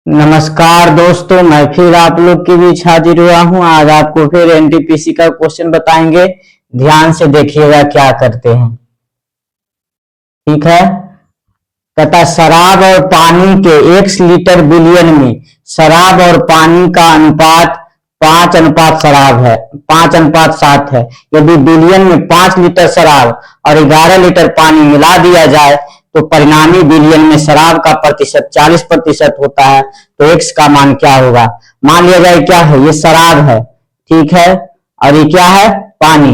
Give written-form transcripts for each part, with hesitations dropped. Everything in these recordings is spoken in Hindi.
नमस्कार दोस्तों, मैं फिर आप लोग के बीच हाजिर हुआ हूं। आज आपको फिर एनटीपीसी का क्वेश्चन बताएंगे। ध्यान से देखिएगा क्या करते हैं। ठीक है। कहता शराब और पानी के 1 लीटर बिलियन में शराब और पानी का अनुपात 5:7 शराब है, 5:7 है। यदि बिलियन में 5 लीटर शराब और 11 लीटर पानी मिला दिया जाए तो परिणामी बिलियन में शराब का प्रतिशत 40% होता है, तो एक्स का मान क्या होगा। मान लिया जाए क्या है, ये शराब है, ठीक है, और ये क्या है, पानी।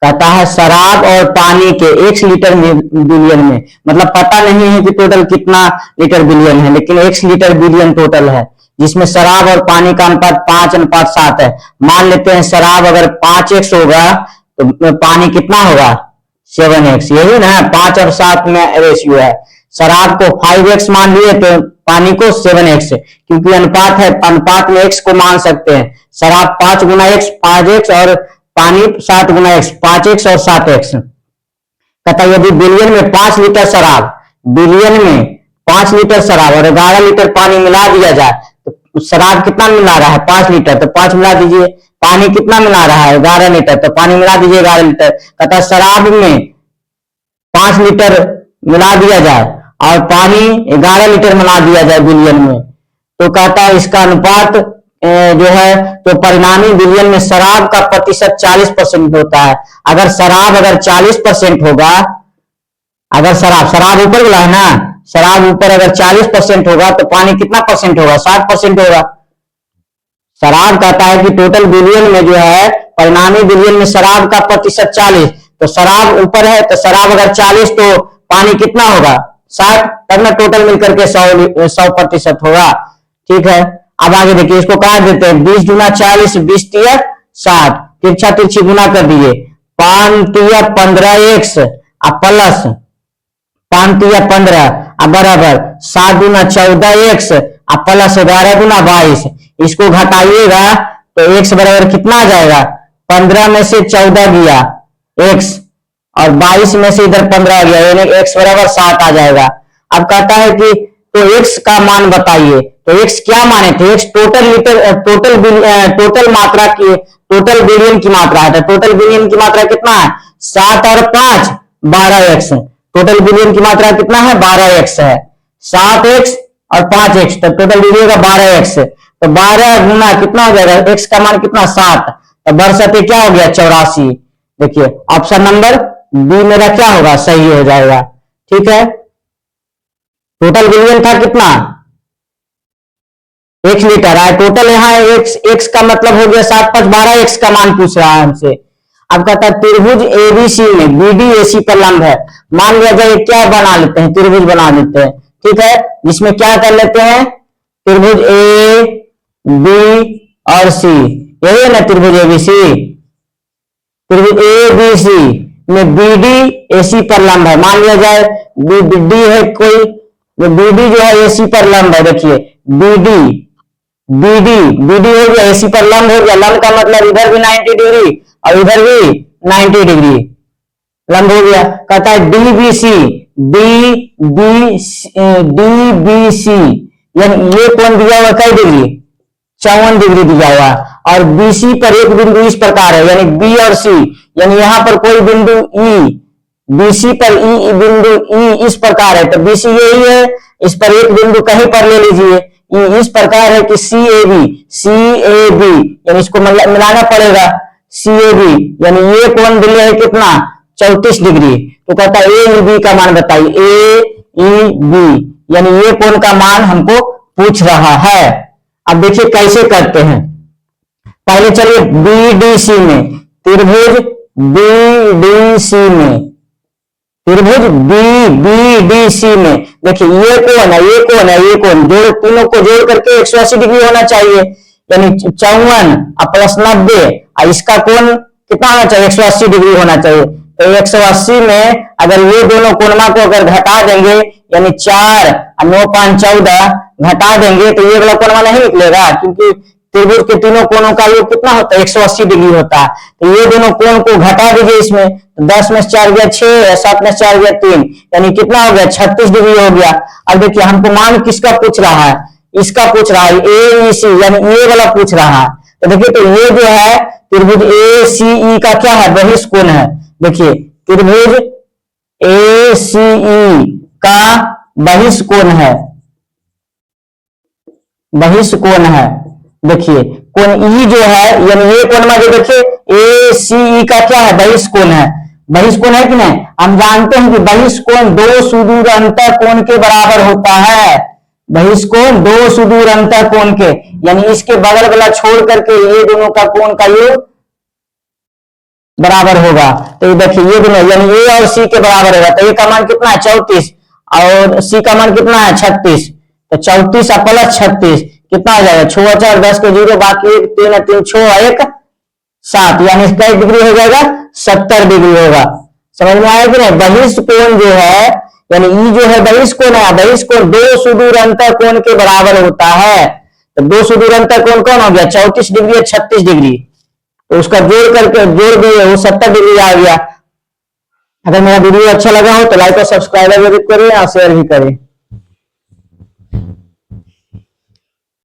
कहता है शराब और पानी के 1 लीटर बिलियन में, मतलब पता नहीं है कि टोटल कितना लीटर बिलियन है, लेकिन 1 लीटर बिलियन टोटल है, जिसमें शराब और पानी का अनुपात 5:7 है। मान लेते हैं शराब अगर 5x होगा तो पानी कितना होगा, 7x। यही ना 5 और 7 में रेशियो है। शराब को 5x मान लिए तो पानी को 7x, क्योंकि अनुपात है, अनुपात में x को मान सकते हैं। शराब 5 गुना x 5x और पानी 7 गुना x 5x और 7x। कहता यदि बिलियन में 5 लीटर शराब, बिलियन में 5 लीटर शराब और 11 लीटर पानी मिला दिया जाए तो शराब कितना मिला रहा है, 5 लीटर, तो 5 मिला दीजिए। पानी कितना मिला रहा है, 11 लीटर, तो पानी मिला दीजिए 11 लीटर। कहता शराब में 5 लीटर मिला दिया जाए और पानी 11 लीटर मिला दिया जाए बिलियन में, तो कहता है इसका अनुपात जो है, तो परिणामी बिलियन में शराब का प्रतिशत 40% होता है। अगर शराब 40% होगा, अगर शराब ऊपर वाला है ना, शराब ऊपर अगर 40% होगा तो पानी कितना परसेंट होगा, 60% होगा। शराब कहता है कि टोटल बिलियन में जो है, परिणामी बिलियन में शराब का प्रतिशत 40, तो शराब ऊपर है तो शराब अगर 40 तो पानी कितना होगा, 60, तब ना टोटल मिलकर के 100% होगा। ठीक है। अब आगे देखिए, इसको कहा देते हैं 20 गुना 40, 20 तिया 60, तिरछा तिरछी गुना कर दिए, 5 तिया 15x प्लस 5 तिया 15 बराबर 7 गुना 14x प्लस 11 गुना 22। इसको घटाइएगा तो x बराबर कितना आ जाएगा, 15 में से 14 गया x और 22 में से इधर 15 गया, यानी x बराबर 7 आ जाएगा। अब कहता है कि तो x का मान बताइए, तो x क्या माने थे, x टोटल लीटर, टोटल मात्रा की, टोटल बिलियन की मात्रा है। तो टोटल बिलियन की मात्रा कितना है, 7 और 5 12x। टोटल बिलियन की मात्रा कितना है, 12x है। 7x और 5x, तो टोटल बिलियन का 12x, तो 12 गुना कितना हो जाएगा, x का मान कितना 7, तो बरसते क्या हो गया 84। देखिए ऑप्शन नंबर बी मेरा क्या होगा, सही हो जाएगा। ठीक है। टोटल बिलियन था कितना, 1 लीटर है टोटल, यहाँ x का मतलब हो गया 7 5 12x का मान पूछ रहा है हमसे। अब कहता है त्रिभुज एबीसी में बीडी एसी पर लंब है। मान लिया जाए क्या बना लेते हैं, त्रिभुज बना लेते हैं। ठीक है, जिसमें क्या कर लेते हैं, त्रिभुज ए बी और सी, यही है ना त्रिभुज एबीसी। त्रिभुज ए बी सी में बीडी एसी पर लंब है। मान लिया जाए बीडी है कोई, बीडी जो है एसी पर लंब है। देखिए बीडी बीडी बीडी हो गया, एसी पर लंब हो गया। लंब का मतलब इधर भी 90 डिग्री और इधर भी 90 डिग्री लंब हो गया। कहता है डीबीसी, डीबीसी यानी ये कौन दिया हुआ, कई डिग्री, 54 डिग्री दिया हुआ, और बीसी पर एक बिंदु इस प्रकार है, यानी बी और सी, यानी यहां पर कोई बिंदु ई, बीसी पर ई बिंदु ई इस प्रकार है, तो बीसी यही है, इस पर एक बिंदु कहीं पर ले लीजिए, ई इस प्रकार है कि सी ए बी, यानी इसको मिलाना पड़ेगा, सी ए बी, यानी ये कोण दिया है कितना, 34 डिग्री। तो कहता है ए बी का मान बताइए, ए ई बी, यानी ये कोण का मान हमको पूछ रहा है। अब देखिए कैसे करते हैं। पहले चलिए बीडीसी में, त्रिभुज बीडीसी में, त्रिभुज बीडीसी में देखिए ये कोण है, ये कोण है, ये कोण, जोड़ तीनों को जोड़ करके 180 डिग्री होना चाहिए, यानी 54 प्लस 90, और इसका कोण कितना होना चाहिए, 180 डिग्री होना चाहिए। तो 180 में अगर ये दोनों कोणों को अगर घटा देंगे, यानी 4 और 9 5 14 घटा देंगे, तो ये वाला कोण नहीं निकलेगा, क्योंकि त्रिभुज के तीनों कोणों का योग कितना होता है, 180 डिग्री होता है। तो ये दोनों कोण को घटा दीजिए इसमें, तो 10 में 4 गया 6, 7 में 4 गया 3, यानी कितना हो गया, 36 डिग्री हो गया। अब देखिए हमको मान किसका पूछ रहा है, इसका पूछ रहा है, AEC यानी ये वाला पूछ रहा है। तो देखिए, तो ये जो है त्रिभुज ACE का क्या है, बहिष्ठ कोण है। देखिए, त्रिभुज ACE का बहिष्ठ कोण है, बहिष्ठ कोण है। देखिए, कोण E जो है यानी ये कोण में जो देखिए ACE का क्या है, बहिष्ठ कोण है। बहिष्ठ कोण है कि नहीं? हम जानते हैं कि बहिष्ठ कोण दो सुदूर अंतर कोण के बराबर होता है। बहिष्ठ कोण दो सुदूर अंतर कोण के, यानी इसके बगल वाला छोड़ करके ये दोनों का कोण का योग बराबर होगा। तो ये देखिए, ये दोनों यानी A और C के बराबर होगा। तो A का मान कितना है, 34, और C का मान कितना है, 36। तो 34 प्लस 36 कितना हो जाएगा, 6 4 10 के 0, बाकी 3 3 6 1 7, यानी इसका डिग्री हो जाएगा 70 डिग्री होगा। समझ में आया कि नहीं? बहिष्ठ कोण जो है यानी E जो है बहिष्ठ कोण है, बहिष्ठ कोण दो सुदूर अंतर कोण के बराबर होता है। तो दो सुदूर अंतर कोण कौन हो गया, 34 डिग्री और 36 डिग्री। तो उसका जोड़ करके जोड़ दिए, वो 70 डिग्री आ गया। अगर मेरा वीडियो अच्छा लगा हो तो लाइक और सब्सक्राइब जरूर करें और शेयर भी करें।